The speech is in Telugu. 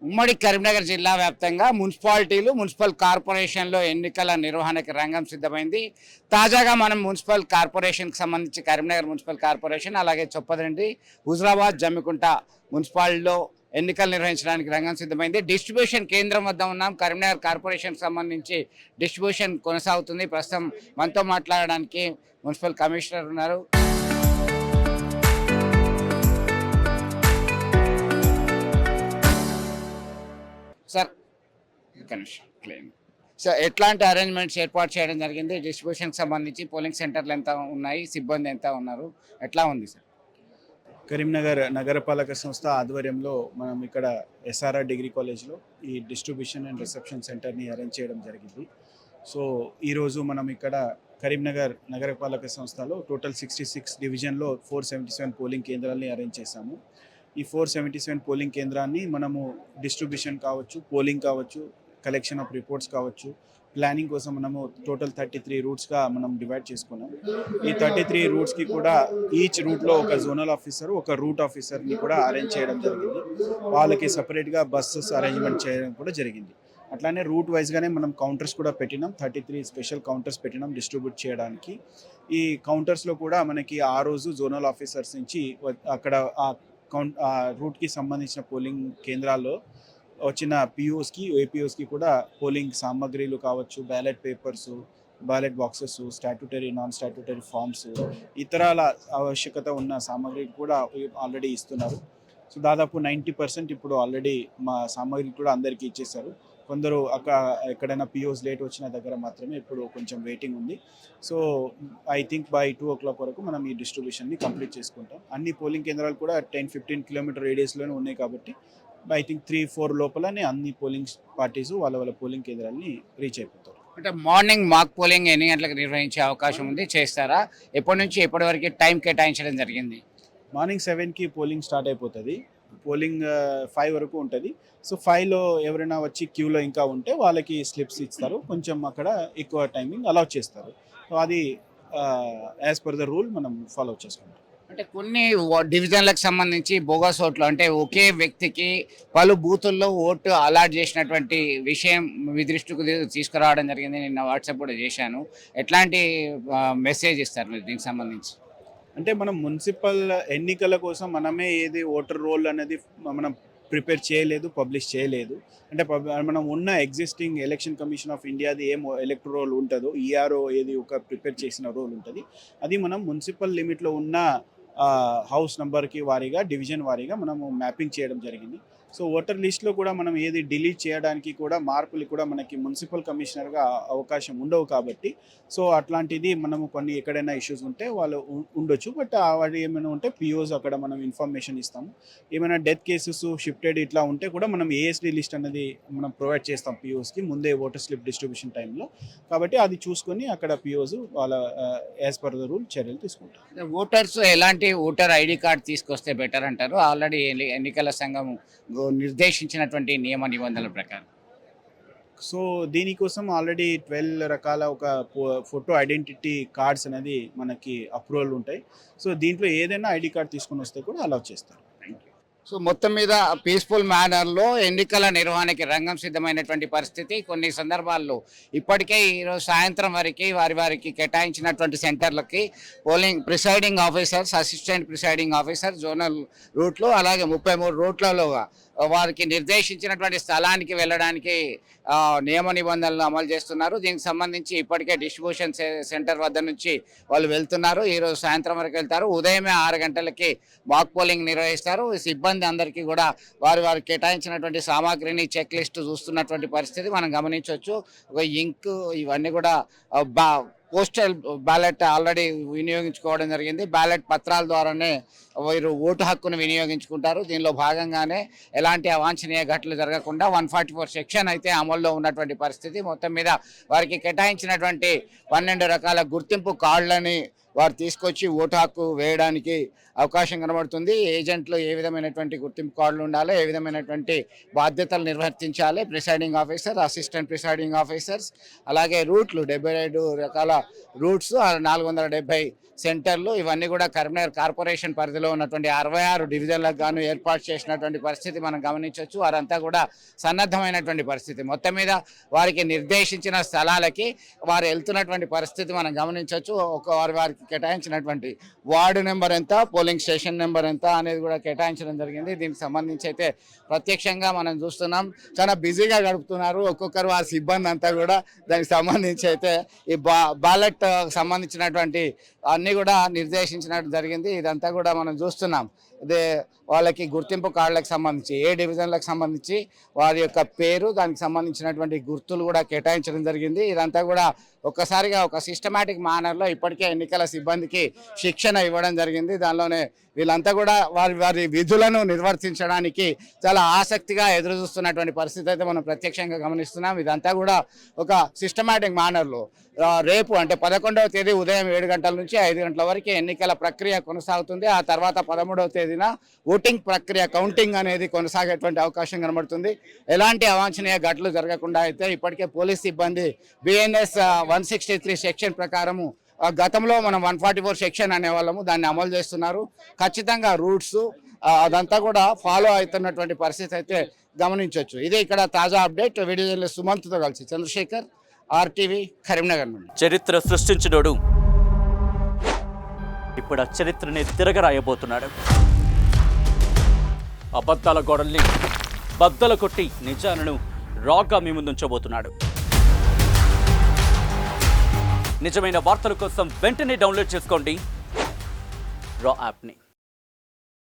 ఉమ్మడి కరీంనగర్ జిల్లా వ్యాప్తంగా మున్సిపాలిటీలు మున్సిపల్ కార్పొరేషన్లో ఎన్నికల నిర్వహణకి రంగం సిద్ధమైంది. తాజాగా మనం మున్సిపల్ కార్పొరేషన్కి సంబంధించి కరీంనగర్ మున్సిపల్ కార్పొరేషన్ అలాగే చొప్పదండి హుజరాబాద్ జమ్మికుంట మున్సిపాలిటీలో ఎన్నికలు నిర్వహించడానికి రంగం సిద్ధమైంది. డిస్ట్రిబ్యూషన్ కేంద్రం వద్ద ఉన్నాం. కరీంనగర్ కార్పొరేషన్కి సంబంధించి డిస్ట్రిబ్యూషన్ కొనసాగుతుంది. ప్రస్తుతం మనతో మాట్లాడడానికి మున్సిపల్ కమిషనర్ ఉన్నారు. సార్ సార్ ఎట్లాంటి అరేంజ్మెంట్స్ ఏర్పాటు చేయడం జరిగింది? డిస్ట్రిబ్యూషన్కి సంబంధించి పోలింగ్ సెంటర్లు ఎంత ఉన్నాయి, సిబ్బంది ఎంత ఉన్నారు, ఎట్లా ఉంది సార్? కరీంనగర్ నగరపాలక సంస్థ ఆధ్వర్యంలో మనం ఇక్కడ ఎస్ఆర్ఆర్ డిగ్రీ కాలేజ్లో ఈ డిస్ట్రిబ్యూషన్ అండ్ రిసెప్షన్ సెంటర్ని అరేంజ్ చేయడం జరిగింది. సో ఈరోజు మనం ఇక్కడ కరీంనగర్ నగరపాలక సంస్థలో టోటల్ 66 డివిజన్లో 477 పోలింగ్ కేంద్రాలని అరేంజ్ చేశాము. ఈ 477 పోలింగ్ కేంద్రాన్ని మనము డిస్ట్రిబ్యూషన్ కావచ్చు, పోలింగ్ కావచ్చు, కలెక్షన్ ఆఫ్ రిపోర్ట్స్ కావచ్చు, ప్లానింగ్ కోసం మనము టోటల్ 33 రూట్స్గా మనం డివైడ్ చేసుకున్నాం. ఈ 33 రూట్స్కి కూడా ఈచ్ రూట్లో ఒక జోనల్ ఆఫీసర్, ఒక రూట్ ఆఫీసర్ని కూడా అరేంజ్ చేయడం జరిగింది. వాళ్ళకి సపరేట్గా బస్సెస్ అరేంజ్మెంట్ చేయడం కూడా జరిగింది. అట్లానే రూట్ వైజ్గానే మనం కౌంటర్స్ కూడా పెట్టినాం. 33 స్పెషల్ కౌంటర్స్ పెట్టినాం డిస్ట్రిబ్యూట్ చేయడానికి. ఈ కౌంటర్స్లో కూడా మనకి ఆ రోజు జోనల్ ఆఫీసర్స్ నుంచి అక్కడ ఆ రూట్కి సంబంధించిన పోలింగ్ కేంద్రాల్లో వచ్చిన పిఓస్కి, ఏపీఓస్కి కూడా పోలింగ్ సామాగ్రిలు కావచ్చు, ballot papers, ballot boxes, statutory, non statutory forms, ఇతరాల ఆవశ్యకత ఉన్న సామాగ్రి కూడా ఆల్రెడీ ఇస్తున్నారు. సో దాదాపు 90% ఇప్పుడు ఆల్రెడీ మా సామాగ్రి కూడా అందరికీ ఇచ్చేసారు. కొందరు ఎక్కడైనా పిఓస్ లేట్ వచ్చిన దగ్గర మాత్రమే ఇప్పుడు కొంచెం వెయిటింగ్ ఉంది. So I think by 2 o'clock వరకు మనం ఈ డిస్ట్రిబ్యూషన్ని కంప్లీట్ చేసుకుంటాం. అన్ని పోలింగ్ కేంద్రాలు కూడా 10-15 కిలోమీటర్ రేడియస్లోనే ఉన్నాయి కాబట్టి ఐ థింక్ 3-4 లోపలనే అన్ని పోలింగ్ పార్టీస్ వాళ్ళ పోలింగ్ కేంద్రాలని రీచ్ అయిపోతారు. అంటే మార్నింగ్ మాక్ పోలింగ్ ఎన్ని గంటలకు నిర్వహించే అవకాశం ఉంది, చేస్తారా? ఎప్పటి నుంచి ఎప్పటి వరకు టైం కేటాయించడం జరిగింది? మార్నింగ్ 7కి పోలింగ్ స్టార్ట్ అయిపోతుంది. పోలింగ్ 5 వరకు ఉంటుంది. సో 5లో ఎవరైనా వచ్చి క్యూలో ఇంకా ఉంటే వాళ్ళకి స్లిప్స్ ఇస్తారు, కొంచెం అక్కడ ఎక్కువ టైమింగ్ అలౌ చేస్తారు. సో అది యాజ్ పర్ ద రూల్ మనం ఫాలో చేసుకుంటాం. అంటే కొన్ని డివిజన్లకు సంబంధించి బోగస్ ఓట్లు, అంటే ఒకే వ్యక్తికి పలు బూతుల్లో ఓటు అలాట్ చేసినటువంటి విషయం మీ దృష్టికి తీసుకురావడం జరిగింది. నిన్న వాట్సాప్ కూడా చేశాను. ఎట్లాంటి మెసేజ్ ఇస్తారు మీరు దీనికి సంబంధించి? అంటే మనం మున్సిపల్ ఎన్నికల కోసం మనమే ఏది ఓటర్ రోల్ అనేది మనం ప్రిపేర్ చేయలేదు, పబ్లిష్ చేయలేదు. అంటే మనం ఉన్న ఎగ్జిస్టింగ్ ఎలక్షన్ కమిషన్ ఆఫ్ ఇండియాది ఏం ఎలక్ట్రోల్ ఉంటుందో, ఈఆర్ఓ ఏది ఒక ప్రిపేర్ చేసిన రోల్ ఉంటుంది, అది మనం మున్సిపల్ లిమిట్లో ఉన్న హౌస్ నెంబర్కి వారీగా, డివిజన్ వారీగా మనము మ్యాపింగ్ చేయడం జరిగింది. సో ఓటర్ లిస్ట్లో కూడా మనం ఏది డిలీట్ చేయడానికి కూడా, మార్పులు కూడా మనకి మున్సిపల్ కమిషనర్గా అవకాశం ఉండవు కాబట్టి, సో అట్లాంటిది మనము కొన్ని ఎక్కడైనా ఇష్యూస్ ఉంటే వాళ్ళు ఉండొచ్చు. బట్ వాటి ఏమైనా ఉంటే పిఓస్ అక్కడ మనం ఇన్ఫర్మేషన్ ఇస్తాము. ఏమైనా డెత్ కేసెస్, షిఫ్టెడ్ ఇట్లా ఉంటే కూడా మనం ఏఎస్డి లిస్ట్ అనేది మనం ప్రొవైడ్ చేస్తాం పిఓస్కి ముందే ఓటర్ స్లిప్ డిస్ట్రిబ్యూషన్ టైంలో. కాబట్టి అది చూసుకొని అక్కడ పిఓస్ వాళ్ళ యాజ్ పర్ ద రూల్ చర్యలు తీసుకుంటారు. ఓటర్స్ ఎలాంటి ఓటర్ ఐడి కార్డ్ తీసుకొస్తే బెటర్ అంటారు? ఆల్రెడీ ఎన్నికల సంఘం నిర్దేశించినటువంటి నియమ నిబంధనల ప్రకారం. సో దీనికోసం ఆల్రెడీ 12 రకాల ఒక ఫోటో ఐడెంటిటీ కార్డ్స్ అనేది మనకి అప్రూవల్ ఉంటాయి. సో దీంట్లో ఏదైనా ఐడి కార్డ్ తీసుకొని వస్తే కూడా అలౌ చేస్తారు. సో మొత్తం మీద పీస్ఫుల్ మేనర్లో ఎన్నికల నిర్వహణకి రంగం సిద్ధమైనటువంటి పరిస్థితి. కొన్ని సందర్భాల్లో ఇప్పటికే ఈరోజు సాయంత్రం వరకు వారికి కేటాయించినటువంటి సెంటర్లకి polling presiding officers, assistant presiding officer, zonal రూట్లు, అలాగే 33 రూట్లలో వారికి నిర్దేశించినటువంటి స్థలానికి వెళ్ళడానికి నియమ నిబంధనలు అమలు చేస్తున్నారు. దీనికి సంబంధించి ఇప్పటికే డిస్ట్రిబ్యూషన్ సెంటర్ వద్ద నుంచి వాళ్ళు వెళ్తున్నారు. ఈరోజు సాయంత్రం వరకు వెళ్తారు. ఉదయమే 6 గంటలకి మాక్ పోలింగ్ నిర్వహిస్తారు. సిబ్బంది అందరికీ కూడా వారు కేటాయించినటువంటి సామాగ్రిని చెక్ లిస్ట్ చూస్తున్నటువంటి పరిస్థితి మనం గమనించవచ్చు. ఒక ఇంక్ ఇవన్నీ కూడా పోస్టల్ బ్యాలెట్ ఆల్రెడీ వినియోగించుకోవడం జరిగింది. బ్యాలెట్ పత్రాల ద్వారానే వీరు ఓటు హక్కును వినియోగించుకుంటారు. దీనిలో భాగంగానే ఎలాంటి అవాంఛనీయ ఘటనలు జరగకుండా 144 సెక్షన్ అయితే అమల్లో ఉన్నటువంటి పరిస్థితి. మొత్తం మీద వారికి కేటాయించినటువంటి 12 రకాల గుర్తింపు కార్డులని వారు తీసుకొచ్చి ఓటు హక్కు వేయడానికి అవకాశం కనబడుతుంది. ఏజెంట్లు ఏ విధమైనటువంటి గుర్తింపు కార్డులు ఉండాలి, ఏ విధమైనటువంటి బాధ్యతలు నిర్వర్తించాలి, presiding officer, assistant presiding officers, అలాగే రూట్లు 77 రకాల రూట్స్, 470 సెంటర్లు, ఇవన్నీ కూడా కరీంనగర్ కార్పొరేషన్ పరిధిలో ఉన్నటువంటి 66 డివిజన్లకు గాను ఏర్పాటు చేసినటువంటి పరిస్థితి మనం గమనించవచ్చు. వారంతా కూడా సన్నద్ధమైనటువంటి పరిస్థితి. మొత్తం మీద వారికి నిర్దేశించిన స్థలాలకి వారు వెళ్తున్నటువంటి పరిస్థితి మనం గమనించవచ్చు. వారికి కేటాయించినటువంటి వార్డు నెంబర్ ఎంత, పోలింగ్ స్టేషన్ నెంబర్ ఎంత అనేది కూడా కేటాయించడం జరిగింది. దీనికి సంబంధించి అయితే ప్రత్యక్షంగా మనం చూస్తున్నాం, చాలా బిజీగా గడుపుతున్నారు ఒక్కొక్కరు వారి సిబ్బంది అంతా కూడా. దానికి సంబంధించి అయితే ఈ బ్యాలెట్ సంబంధించినటువంటి అన్నీ కూడా నిర్దేశించినట్టు జరిగింది. ఇదంతా కూడా మనం చూస్తున్నాం. ఇదే వాళ్ళకి గుర్తింపు కార్డులకు సంబంధించి ఏ డివిజన్లకు సంబంధించి వారి యొక్క పేరు, దానికి సంబంధించినటువంటి గుర్తులు కూడా కేటాయించడం జరిగింది. ఇదంతా కూడా ఒక్కసారిగా ఒక సిస్టమేటిక్ మేనర్లో ఇప్పటికే ఎన్నికల సిబ్బందికి శిక్షణ ఇవ్వడం జరిగింది. దానిలోనే వీళ్ళంతా కూడా వారి విధులను నిర్వర్తించడానికి చాలా ఆసక్తిగా ఎదురు చూస్తున్నటువంటి పరిస్థితి అయితే మనం ప్రత్యక్షంగా గమనిస్తున్నాం. ఇదంతా కూడా ఒక సిస్టమేటిక్ మేనర్లో రేపు అంటే 11వ తేదీ ఉదయం 7 గంటల నుంచి 5 గంటల వరకు ఎన్నికల ప్రక్రియ కొనసాగుతుంది. ఆ తర్వాత 13వ తేదీన ఓటింగ్ ప్రక్రియ, కౌంటింగ్ అనేది కొనసాగేటువంటి అవకాశం కనబడుతుంది. ఎలాంటి అవాంఛనీయ ఘటనలు జరగకుండా అయితే ఇప్పటికే పోలీస్ సిబ్బంది BNS 163 సెక్షన్ ప్రకారము, గతంలో మనం 144 సెక్షన్ అనేవాళ్ళము, దాన్ని అమలు చేస్తున్నారు. ఖచ్చితంగా రూట్స్ అదంతా కూడా ఫాలో అవుతున్నటువంటి పరిస్థితి అయితే గమనించవచ్చు. ఇదే ఇక్కడ తాజా అప్డేట్. వీడియో జర్నలిస్ట్ సుమంత్తో కలిసి చంద్రశేఖర్, RTV కరీంనగర్ నుండి. చరిత్ర సృష్టించినోడు ఇప్పుడు ఆ చరిత్రని తిరగరాయబోతున్నాడు. అబద్ధాల గోడల్ని బద్దల కొట్టి నిజాలను రాగా మీ ముందుంచబోతున్నాడు. నిజమైన వార్తల కోసం వెంటనే డౌన్లోడ్ చేసుకోండి రా యాప్ని.